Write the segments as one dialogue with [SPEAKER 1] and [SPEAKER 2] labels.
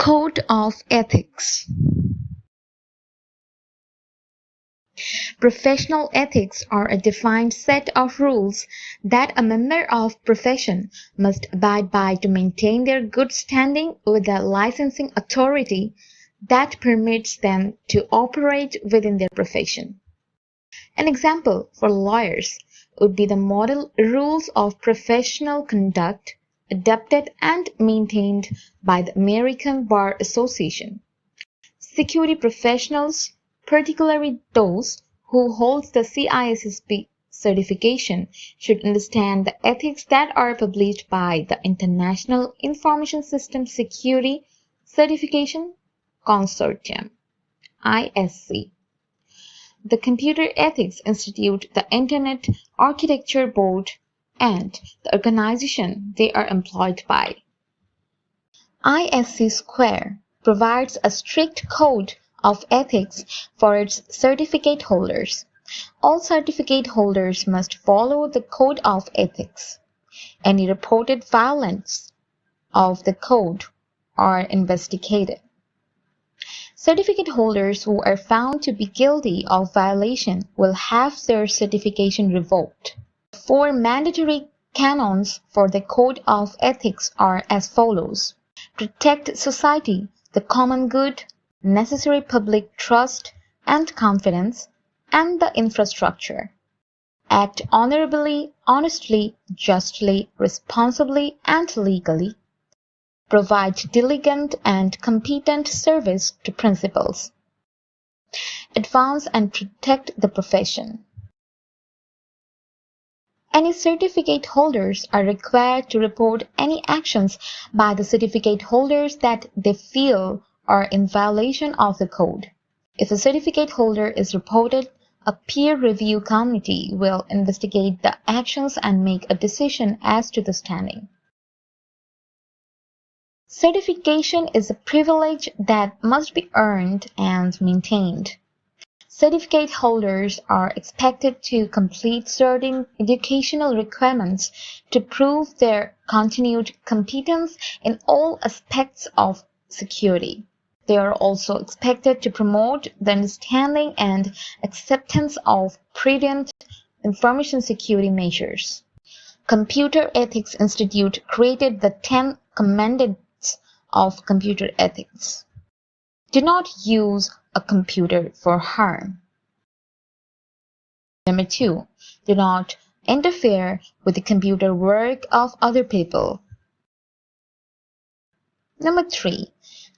[SPEAKER 1] Code of Ethics. Professional ethics are a defined set of rules that a member of profession must abide by to maintain their good standing with the licensing authority that permits them to operate within their profession. An example for lawyers would be the Model Rules of Professional Conduct adopted and maintained by the American Bar Association. Security professionals, particularly those who hold the CISSP certification, should understand the ethics that are published by the International Information System Security Certification Consortium, ISC, the Computer Ethics Institute, the Internet Architecture Board, and the organization they are employed by. ISC Square provides a strict code of ethics for its certificate holders. All certificate holders must follow the code of ethics. Any reported violations of the code are investigated. Certificate holders who are found to be guilty of violation will have their certification revoked. 4 mandatory canons for the code of ethics are as follows: protect society, the common good, necessary public trust and confidence, and the infrastructure. Act honorably, honestly, justly, responsibly, and legally. Provide diligent and competent service to principals. Advance and protect the profession. Any certificate holders are required to report any actions by the certificate holders that they feel are in violation of the code. If a certificate holder is reported, a peer review committee will investigate the actions and make a decision as to the standing. Certification is a privilege that must be earned and maintained. Certificate holders are expected to complete certain educational requirements to prove their continued competence in all aspects of security. They are also expected to promote the understanding and acceptance of prudent information security measures. Computer Ethics Institute created the 10 Commandments of Computer Ethics. Do not use a computer for harm. Number 2. Do not interfere with the computer work of other people. Number 3.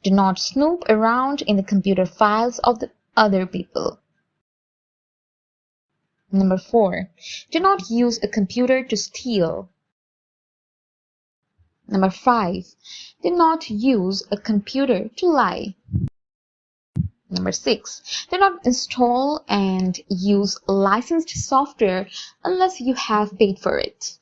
[SPEAKER 1] Do not snoop around in the computer files of the other people. Number 4. Do not use a computer to steal. Number 5. Do not use a computer to lie. Number 6. Do not install and use licensed software unless you have paid for it.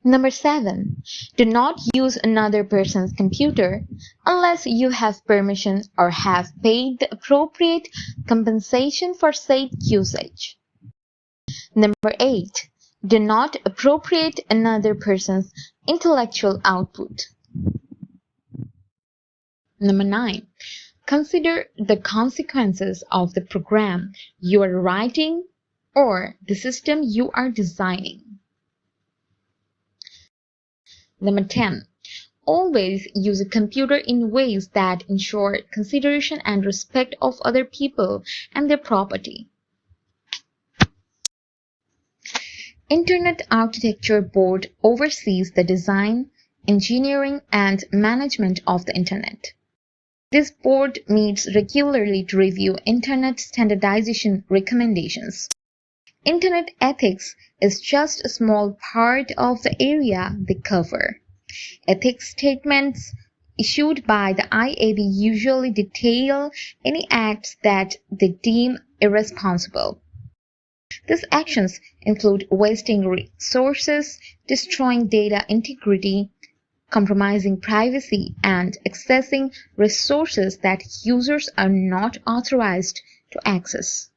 [SPEAKER 1] Number 7. Do not use another person's computer unless you have permission or have paid the appropriate compensation for said usage. Number 8. Do not appropriate another person's intellectual output. Number 9. Consider the consequences of the program you are writing or the system you are designing. Number 10. Always use a computer in ways that ensure consideration and respect of other people and their property. Internet Architecture Board oversees the design, engineering, and management of the Internet. This board meets regularly to review Internet standardization recommendations. Internet ethics is just a small part of the area they cover. Ethics statements issued by the IAB usually detail any acts that they deem irresponsible. These actions include wasting resources, destroying data integrity, compromising privacy, and accessing resources that users are not authorized to access.